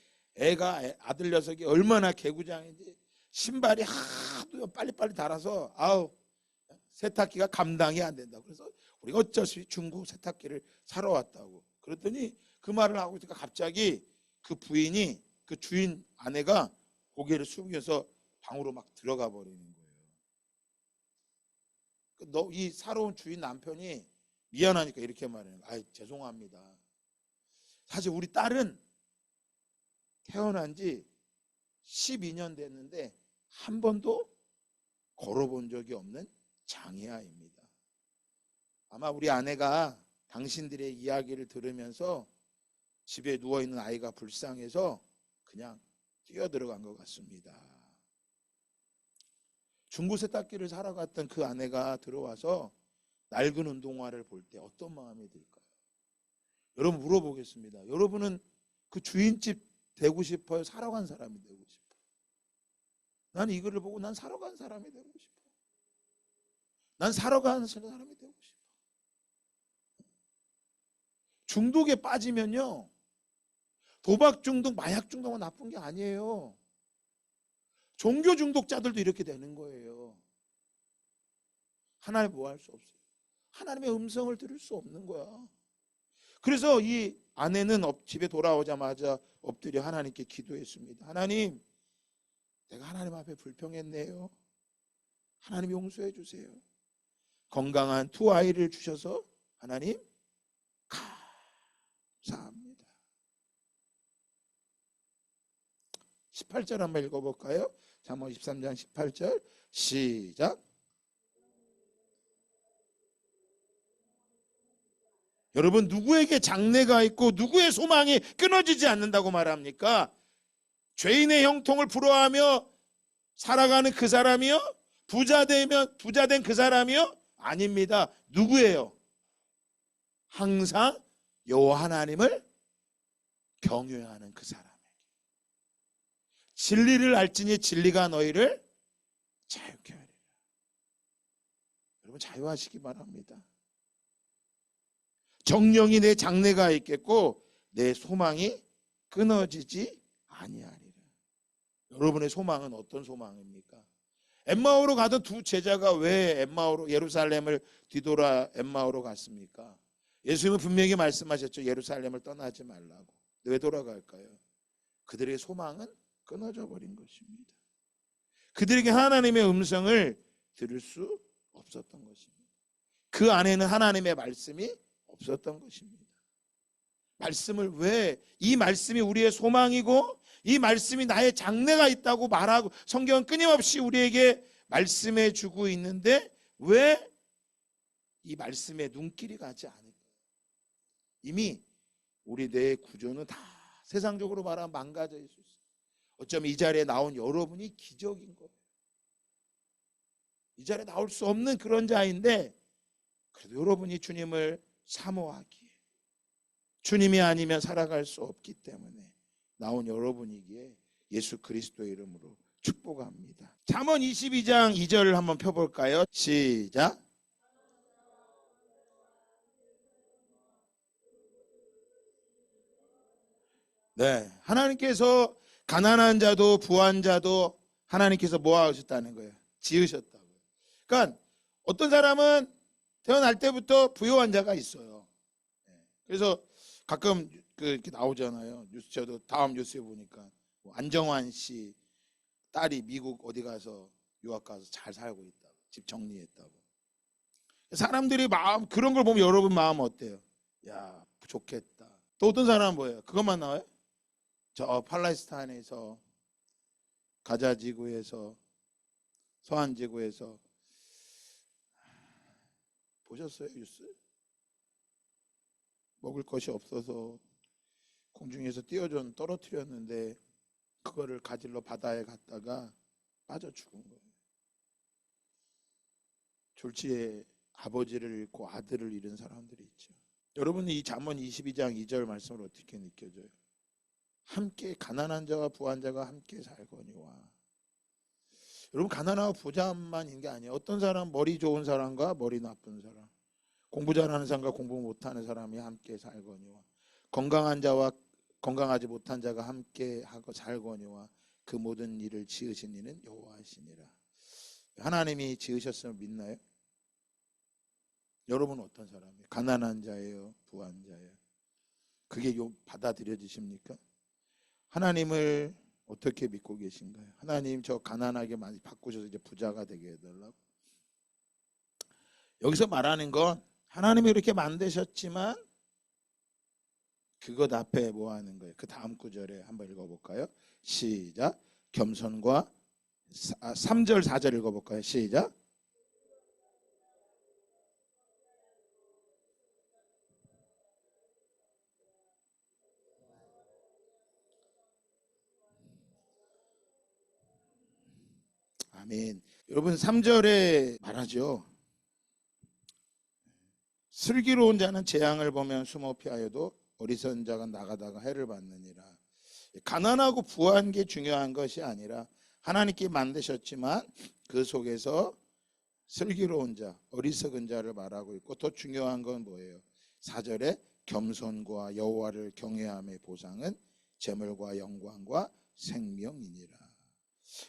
아들 녀석이 얼마나 개구장인지 신발이 하도 빨리빨리 닳아서 아우, 세탁기가 감당이 안 된다. 그래서 우리가 어쩔 수 없이 중고 세탁기를 사러 왔다고. 그랬더니 그 말을 하고 있으니까 갑자기 그 부인이, 그 주인 아내가 고개를 숙여서 방으로 막 들어가 버리는 거예요. 이 사로운 주인 남편이 미안하니까 이렇게 말해요. 아, 죄송합니다. 사실 우리 딸은 태어난 지 12년 됐는데 한 번도 걸어본 적이 없는 장애아입니다. 아마 우리 아내가 당신들의 이야기를 들으면서 집에 누워있는 아이가 불쌍해서 그냥 뛰어들어간 것 같습니다. 중고 세탁기를 사러 갔던 그 아내가 들어와서 낡은 운동화를 볼 때 어떤 마음이 들까요? 여러분, 물어보겠습니다. 여러분은 그 주인집 되고 싶어요? 사러 간 사람이 되고 싶어요? 난 이거를 보고 난 사러 간 사람이 되고 싶어. 난 사러 가는 사람이 되고 싶어. 중독에 빠지면요, 도박 중독, 마약 중독은 나쁜 게 아니에요. 종교 중독자들도 이렇게 되는 거예요. 하나님 뭐 할 수 없어요. 하나님의 음성을 들을 수 없는 거야. 그래서 이 아내는 집에 돌아오자마자 엎드려 하나님께 기도했습니다. 하나님, 내가 하나님 앞에 불평했네요. 하나님 용서해 주세요. 건강한 두 아이를 주셔서 하나님 감사합니다. 18절 한번 읽어볼까요? 잠언 13장 18절 시작. 여러분, 누구에게 장래가 있고 누구의 소망이 끊어지지 않는다고 말합니까? 죄인의 형통을 부러워하며 살아가는 그 사람이요? 부자된 그 사람이요? 아닙니다. 누구예요? 항상 여호와 하나님을 경외하는 그 사람에게. 진리를 알지니 진리가 너희를 자유케 하리라. 여러분 자유하시기 바랍니다. 정령이 내 장래가 있겠고 내 소망이 끊어지지 아니하리라. 여러분의 소망은 어떤 소망입니까? 엠마오로 가던 두 제자가 왜 엠마오로 예루살렘을 뒤돌아 엠마오로 갔습니까? 예수님은 분명히 말씀하셨죠. 예루살렘을 떠나지 말라고. 왜 돌아갈까요? 그들의 소망은 끊어져 버린 것입니다. 그들에게 하나님의 음성을 들을 수 없었던 것입니다. 그 안에는 하나님의 말씀이 없었던 것입니다. 말씀을 왜, 이 말씀이 우리의 소망이고 이 말씀이 나의 장래가 있다고 말하고 성경은 끊임없이 우리에게 말씀해 주고 있는데 왜 이 말씀에 눈길이 가지 않을까요? 이미 우리 뇌의 구조는 다 세상적으로 말하면 망가져 있을 수 있어요. 어쩌면 이 자리에 나온 여러분이 기적인 거예요. 이 자리에 나올 수 없는 그런 자인데 그래도 여러분이 주님을 사모하기에, 주님이 아니면 살아갈 수 없기 때문에 나온 여러분이기에 예수 그리스도의 이름으로 축복합니다. 잠언 22장 2절을 한번 펴볼까요? 시작. 네, 하나님께서 가난한 자도 부한 자도 하나님께서 모아오셨다는 거예요. 지으셨다고요. 그러니까 어떤 사람은 태어날 때부터 부유한 자가 있어요. 그래서 가끔 이렇게 나오잖아요. 뉴스, 저도 다음 뉴스에 보니까 안정환 씨 딸이 미국 어디 가서 유학 가서 잘 살고 있다고, 집 정리했다고. 사람들이 마음, 그런 걸 보면 여러분 마음 어때요? 야, 좋겠다. 또 어떤 사람은 뭐예요? 그것만 나와요? 저 팔레스타인에서, 가자 지구에서, 서한 지구에서 보셨어요 뉴스? 먹을 것이 없어서 공중에서 떨어뜨렸는데 그거를 가지러 바다에 갔다가 빠져 죽은 거예요. 졸지에 아버지를 잃고 아들을 잃은 사람들이 있죠. 여러분은 이 잠언 22장 2절 말씀을 어떻게 느껴져요? 함께 가난한 자와 부한 자가 함께 살거니와. 여러분 가난하고 부자만 있는 게 아니에요. 어떤 사람, 머리 좋은 사람과 머리 나쁜 사람, 공부 잘하는 사람과 공부 못하는 사람이 함께 살거니와, 건강한 자와 건강하지 못한 자가 함께 하고 살거니와 그 모든 일을 지으신 이는 여호와시니라. 하나님이 지으셨음을 믿나요? 여러분은 어떤 사람이에요? 가난한 자예요? 부한 자예요? 그게 받아들여지십니까? 하나님을 어떻게 믿고 계신가요? 하나님 저 가난하게 많이 바꾸셔서 이제 부자가 되게 해달라고. 여기서 말하는 건 하나님이 이렇게 만드셨지만 그것 앞에 뭐 하는 거예요? 그 다음 구절에 한번 읽어볼까요? 시작. 겸손과 3절 4절 읽어볼까요? 시작. 아멘. 여러분 3절에 말하죠. 슬기로운 자는 재앙을 보면 숨어 피하여도 어리석은 자가 나가다가 해를 받느니라. 가난하고 부한 게 중요한 것이 아니라 하나님께 만드셨지만 그 속에서 슬기로운 자, 어리석은 자를 말하고 있고 더 중요한 건 뭐예요? 4절에 겸손과 여호와를 경외함의 보상은 재물과 영광과 생명이니라.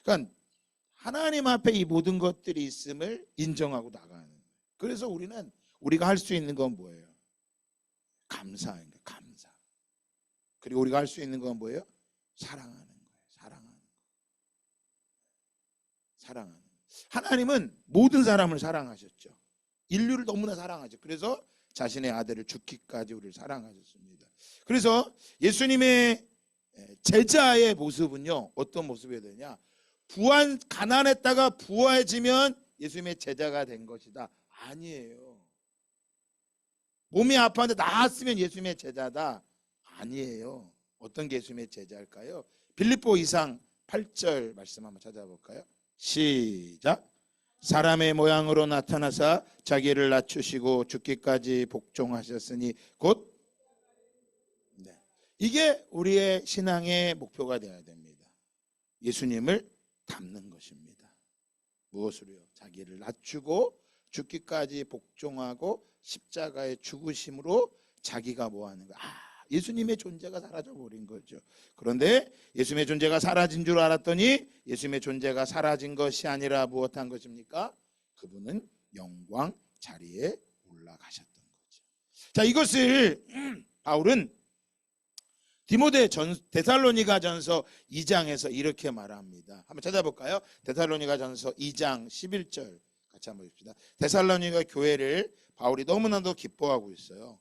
그러니까 하나님 앞에 이 모든 것들이 있음을 인정하고 나가는 거예요. 그래서 우리가 할 수 있는 건 뭐예요? 감사인 거예요. 감사. 그리고 우리가 할 수 있는 건 뭐예요? 사랑하는 거예요. 사랑하는 거예요. 하나님은 모든 사람을 사랑하셨죠. 인류를 너무나 사랑하죠. 그래서 자신의 아들을 죽기까지 우리를 사랑하셨습니다. 그래서 예수님의 제자의 모습은요, 어떤 모습이 되냐? 가난했다가 부해지면 예수님의 제자가 된 것이다. 아니에요. 몸이 아팠는데 나았으면 예수님의 제자다. 아니에요. 어떤 게 예수님의 제자일까요? 빌립보 2장 8절 말씀 한번 찾아볼까요? 시작. 사람의 모양으로 나타나사 자기를 낮추시고 죽기까지 복종하셨으니 곧. 네. 이게 우리의 신앙의 목표가 되어야 됩니다. 예수님을 닮는 것입니다. 무엇으로요? 자기를 낮추고 죽기까지 복종하고 십자가의 죽으심으로 자기가 뭐하는 거야? 예수님의 존재가 사라져버린 거죠. 그런데 예수님의 존재가 사라진 줄 알았더니 예수님의 존재가 사라진 것이 아니라 무엇한 것입니까? 그분은 영광 자리에 올라가셨던 거죠. 자, 이것을 바울은 데살로니가전서 2장에서 이렇게 말합니다. 한번 찾아볼까요? 데살로니가전서 2장 11절 같이 한번 봅시다. 데살로니가 교회를 바울이 너무나도 기뻐하고 있어요.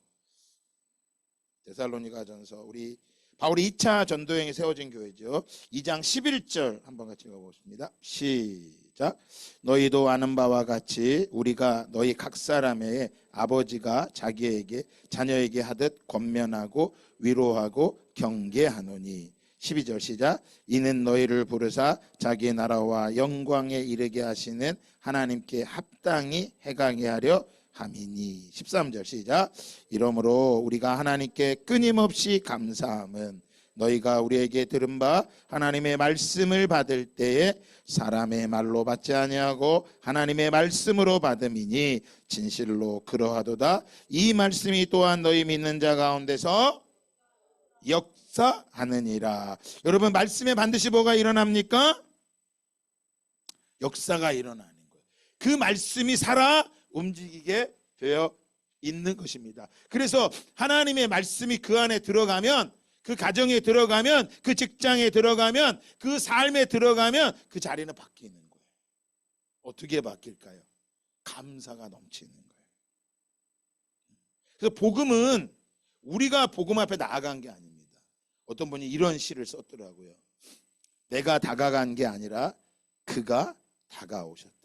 데살로니가전서 우리 바울이 2차 전도행에 세워진 교회죠. 2장 11절 한번 같이 읽어보겠습니다. 시작. 너희도 아는 바와 같이 우리가 너희 각 사람의 아버지가 자기에게 자녀에게 하듯 권면하고 위로하고 경계하노니. 12절 시작. 이는 너희를 부르사 자기 나라와 영광에 이르게 하시는 하나님께 합당히 해가게 하려 함이니. 13절 시작. 이러므로 우리가 하나님께 끊임없이 감사함은 너희가 우리에게 들은 바 하나님의 말씀을 받을 때에 사람의 말로 받지 아니하고 하나님의 말씀으로 받음이니 진실로 그러하도다. 이 말씀이 또한 너희 믿는 자 가운데서 역사하느니라. 여러분, 말씀에 반드시 뭐가 일어납니까? 역사가 일어나는 거예요. 그 말씀이 살아 움직이게 되어 있는 것입니다. 그래서 하나님의 말씀이 그 안에 들어가면, 그 가정에 들어가면, 그 직장에 들어가면, 그 삶에 들어가면 그 자리는 바뀌는 거예요. 어떻게 바뀔까요? 감사가 넘치는 거예요. 그래서 복음은 우리가 복음 앞에 나아간 게 아닙니다. 어떤 분이 이런 시를 썼더라고요. 내가 다가간 게 아니라 그가 다가오셨다.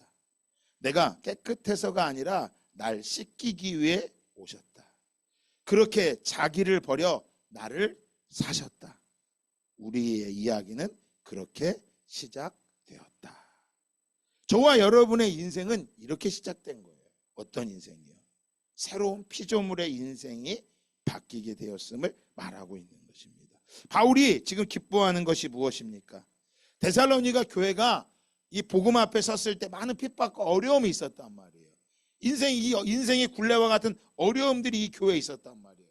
내가 깨끗해서가 아니라 날 씻기기 위해 오셨다. 그렇게 자기를 버려 나를 사셨다. 우리의 이야기는 그렇게 시작되었다. 저와 여러분의 인생은 이렇게 시작된 거예요. 어떤 인생이요? 새로운 피조물의 인생이 바뀌게 되었음을 말하고 있는 것입니다. 바울이 지금 기뻐하는 것이 무엇입니까? 데살로니가 교회가 이 복음 앞에 섰을 때 많은 핍박과 어려움이 있었단 말이에요. 인생의 굴레와 같은 어려움들이 이 교회에 있었단 말이에요.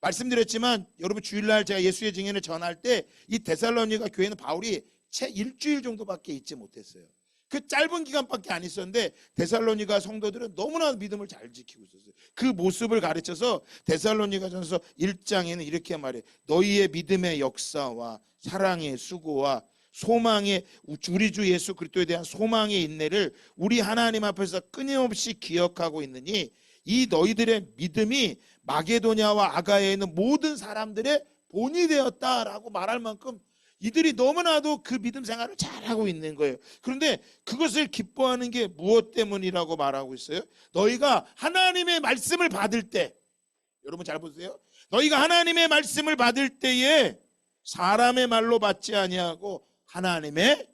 말씀드렸지만 여러분, 주일날 제가 예수의 증인을 전할 때 이 데살로니가 교회는 바울이 채 일주일 정도밖에 있지 못했어요. 그 짧은 기간밖에 안 있었는데 데살로니가 성도들은 너무나 믿음을 잘 지키고 있었어요. 그 모습을 가르쳐서 데살로니가전서 1장에는 이렇게 말해요. 너희의 믿음의 역사와 사랑의 수고와 소망의, 우리 주 예수 그리스도에 대한 소망의 인내를 우리 하나님 앞에서 끊임없이 기억하고 있느니 이 너희들의 믿음이 마게도냐와 아가야에 있는 모든 사람들의 본이 되었다라고 말할 만큼 이들이 너무나도 그 믿음 생활을 잘하고 있는 거예요. 그런데 그것을 기뻐하는 게 무엇 때문이라고 말하고 있어요? 너희가 하나님의 말씀을 받을 때, 여러분 잘 보세요. 너희가 하나님의 말씀을 받을 때에 사람의 말로 받지 아니하고 하나님의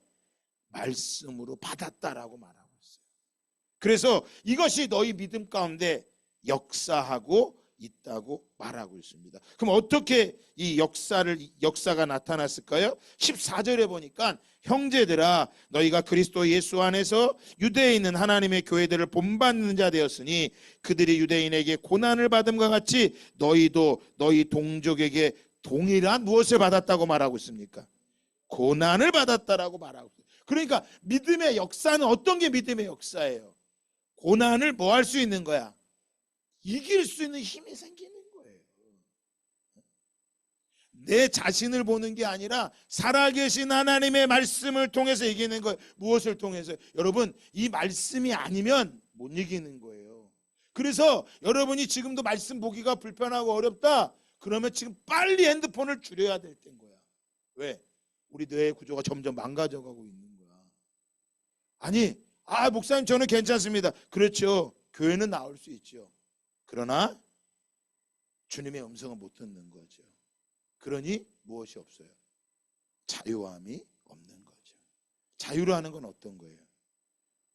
말씀으로 받았다라고 말하고 있어요. 그래서 이것이 너희 믿음 가운데 역사하고 있다고 말하고 있습니다. 그럼 어떻게 이 역사가 나타났을까요? 14절에 보니까 형제들아 너희가 그리스도 예수 안에서 유대에 있는 하나님의 교회들을 본받는 자 되었으니 그들이 유대인에게 고난을 받음과 같이 너희도 너희 동족에게 동일한 무엇을 받았다고 말하고 있습니까? 고난을 받았다라고 말하고 있어요. 그러니까 믿음의 역사는 어떤 게 믿음의 역사예요? 고난을 뭐 할 수 있는 거야? 이길 수 있는 힘이 생기는 거예요. 내 자신을 보는 게 아니라 살아계신 하나님의 말씀을 통해서 이기는 거예요. 무엇을 통해서? 여러분, 이 말씀이 아니면 못 이기는 거예요. 그래서 여러분이 지금도 말씀 보기가 불편하고 어렵다, 그러면 지금 빨리 핸드폰을 줄여야 될 때인 거야. 왜? 우리 뇌의 구조가 점점 망가져가고 있는 거야. 아니, 목사님 저는 괜찮습니다. 그렇죠. 교회는 나올 수 있죠. 그러나 주님의 음성은 못 듣는 거죠. 그러니 무엇이 없어요? 자유함이 없는 거죠. 자유라는 건 어떤 거예요?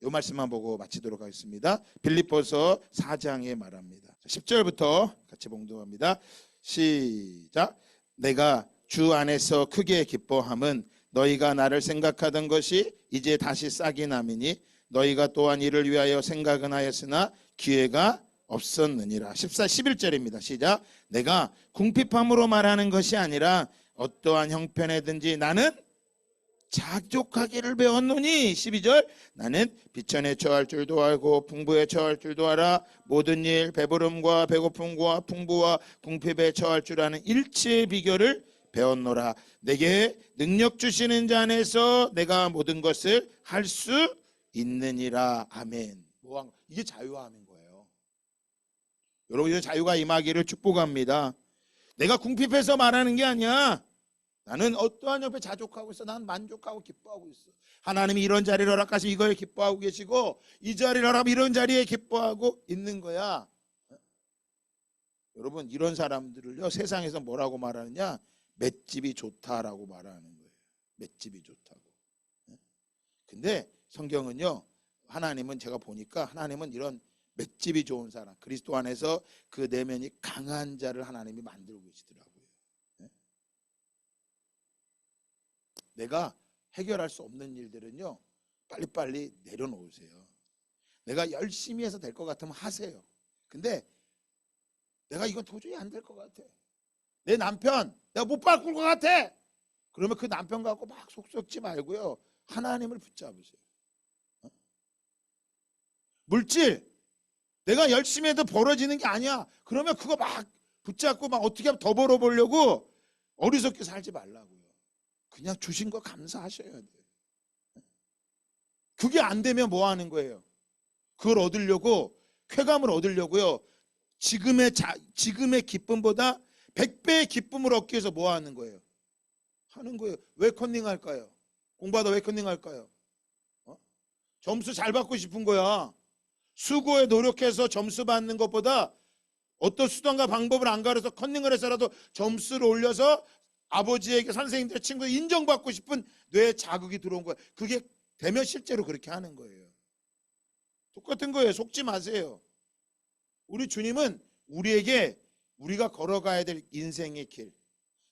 이 말씀만 보고 마치도록 하겠습니다. 빌립보서 4장에 말합니다. 10절부터 같이 봉독합니다. 시작. 내가 주 안에서 크게 기뻐함은 너희가 나를 생각하던 것이 이제 다시 싹이 남이니 너희가 또한 이를 위하여 생각은 하였으나 기회가 없었느니라. 11절입니다. 시작. 내가 궁핍함으로 말하는 것이 아니라 어떠한 형편에든지 나는 자족하기를 배웠노니. 12절. 나는 비천에 처할 줄도 알고 풍부에 처할 줄도 알아. 모든 일 배부름과 배고픔과 풍부와 궁핍에 처할 줄 아는 일체의 비결을 배웠노라. 내게 능력 주시는 자 안에서 내가 모든 것을 할 수 있느니라. 아멘. 이게 자유함인 거예요. 여러분, 이 자유가 임하기를 축복합니다. 내가 궁핍해서 말하는 게 아니야. 나는 어떠한 옆에 자족하고 있어. 나는 만족하고 기뻐하고 있어. 하나님이 이런 자리를 허락하시면 이거에 기뻐하고 계시고, 이 자리를 허락하면 이런 자리에 기뻐하고 있는 거야. 여러분, 이런 사람들을요, 세상에서 뭐라고 말하느냐? 맷집이 좋다라고 말하는 거예요. 맷집이 좋다고. 근데 성경은요, 하나님은, 제가 보니까 하나님은 이런 맷집이 좋은 사람, 그리스도 안에서 그 내면이 강한 자를 하나님이 만들고 계시더라고요. 내가 해결할 수 없는 일들은요, 빨리빨리 내려놓으세요. 내가 열심히 해서 될 것 같으면 하세요. 근데 내가 이건 도저히 안 될 것 같아. 내 남편 내가 못 바꿀 것 같아. 그러면 그 남편 갖고 막 속 썩지 말고요, 하나님을 붙잡으세요. 물질 내가 열심히 해도 벌어지는 게 아니야. 그러면 그거 막 붙잡고 막 어떻게 하면 더 벌어보려고 어리석게 살지 말라고요. 그냥 주신 거 감사하셔야 돼요. 그게 안 되면 뭐 하는 거예요? 그걸 얻으려고, 쾌감을 얻으려고요, 지금의 기쁨보다 100배의 기쁨을 얻기 위해서 뭐 하는 거예요? 하는 거예요. 왜 컨닝할까요? 공부하다 왜 컨닝할까요? 점수 잘 받고 싶은 거야. 수고에 노력해서 점수 받는 것보다 어떤 수단과 방법을 안 가려서 컨닝을 해서라도 점수를 올려서 아버지에게, 선생님들, 친구들 인정받고 싶은 뇌에 자극이 들어온 거예요. 그게 되면 실제로 그렇게 하는 거예요. 똑같은 거예요. 속지 마세요. 우리 주님은 우리에게 우리가 걸어가야 될 인생의 길,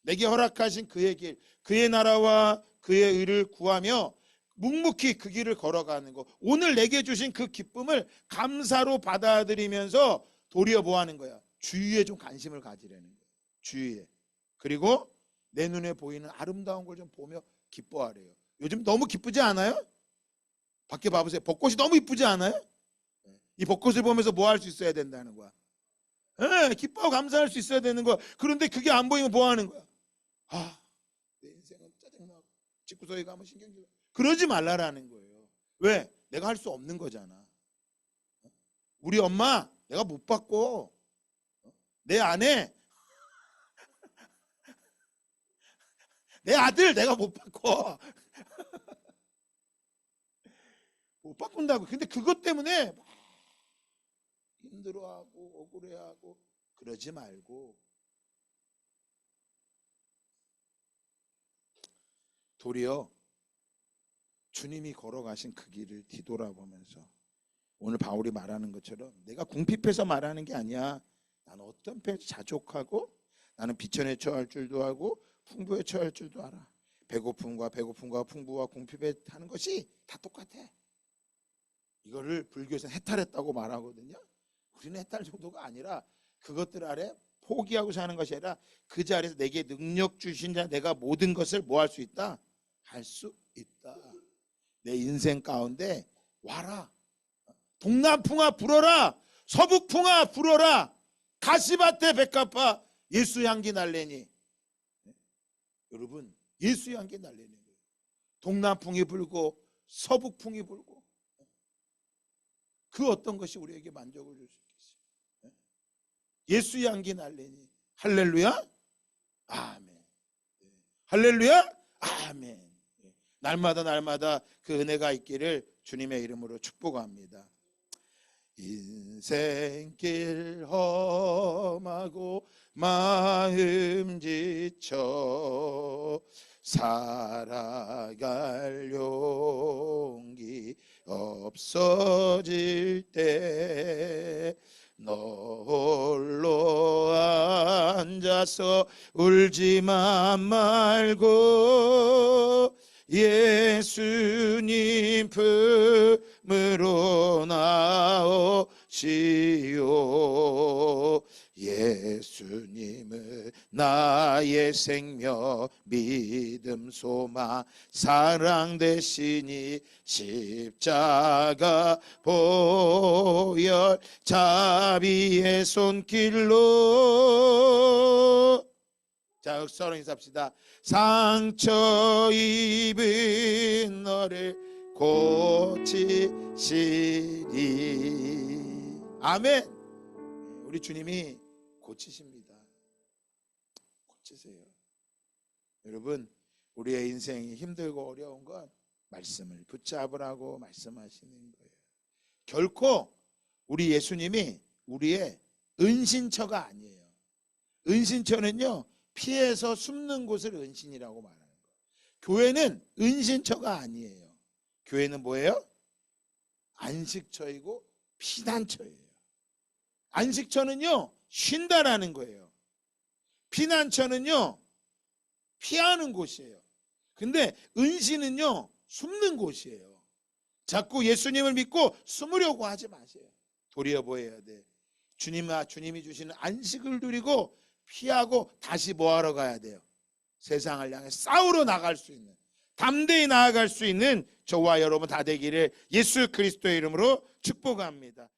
내게 허락하신 그의 길, 그의 나라와 그의 의를 구하며 묵묵히 그 길을 걸어가는 거, 오늘 내게 주신 그 기쁨을 감사로 받아들이면서 도리어 뭐 하는 거야? 주위에 좀 관심을 가지려는 거야. 주위에. 그리고 내 눈에 보이는 아름다운 걸 좀 보며 기뻐하래요. 요즘 너무 기쁘지 않아요? 밖에 봐보세요. 벚꽃이 너무 이쁘지 않아요? 이 벚꽃을 보면서 뭐 할 수 있어야 된다는 거야? 기뻐하고 감사할 수 있어야 되는 거야. 그런데 그게 안 보이면 뭐 하는 거야? 내 인생은 짜증나고 집구석에 가면 신경질. 그러지 말라라는 거예요. 왜? 내가 할 수 없는 거잖아. 우리 엄마 내가 못 받고, 내 아내, 내 아들 내가 못 받고 못 바꾼다고. 근데 그것 때문에 막 힘들어하고 억울해하고 그러지 말고, 도리어 주님이 걸어가신 그 길을 뒤돌아보면서, 오늘 바울이 말하는 것처럼 내가 궁핍해서 말하는 게 아니야. 나는 어떤 패 자족하고, 나는 비천에 처할 줄도 알고 풍부에 처할 줄도 알아. 배고픔과 풍부와 궁핍에 하는 것이 다 똑같아. 이거를 불교에서 해탈했다고 말하거든요. 우리는 해탈 정도가 아니라 그것들 아래 포기하고 사는 것이 아니라 그 자리에서 내게 능력 주신 자, 내가 모든 것을 뭐 할 수 있다? 할 수 있다. 내 인생 가운데 와라. 동남풍아 불어라. 서북풍아 불어라. 가시밭에 백합화 예수 향기 날래니. 여러분, 예수 향기 날래는 거예요. 동남풍이 불고 서북풍이 불고, 그 어떤 것이 우리에게 만족을 줄 수 있겠어요? 예수 향기 날래니. 할렐루야. 아멘. 할렐루야. 아멘. 날마다 그 은혜가 있기를 주님의 이름으로 축복합니다. 인생길 험하고 마음 지쳐 살아갈 용기 없어질 때 너 홀로 앉아서 울지만 말고 예수님 품 으로 나오시오. 예수님은 나의 생명 믿음 소망 사랑 되시니 십자가 보혈 자비의 손길로. 자, 서로 인사합시다. 상처 입은 너를 고치시리. 아멘. 우리 주님이 고치십니다. 고치세요. 여러분, 우리의 인생이 힘들고 어려운 건 말씀을 붙잡으라고 말씀하시는 거예요. 결코 우리 예수님이 우리의 은신처가 아니에요. 은신처는요, 피해서 숨는 곳을 은신이라고 말하는 거예요. 교회는 은신처가 아니에요. 교회는 뭐예요? 안식처이고 피난처예요. 안식처는요, 쉰다라는 거예요. 피난처는요, 피하는 곳이에요. 근데 은신은요, 숨는 곳이에요. 자꾸 예수님을 믿고 숨으려고 하지 마세요. 도리어 뭐 해야 돼? 주님이 주시는 안식을 누리고 피하고 다시 뭐하러 가야 돼요? 세상을 향해 싸우러 나갈 수 있는, 담대히 나아갈 수 있는 저와 여러분 다 되기를 예수 그리스도의 이름으로 축복합니다.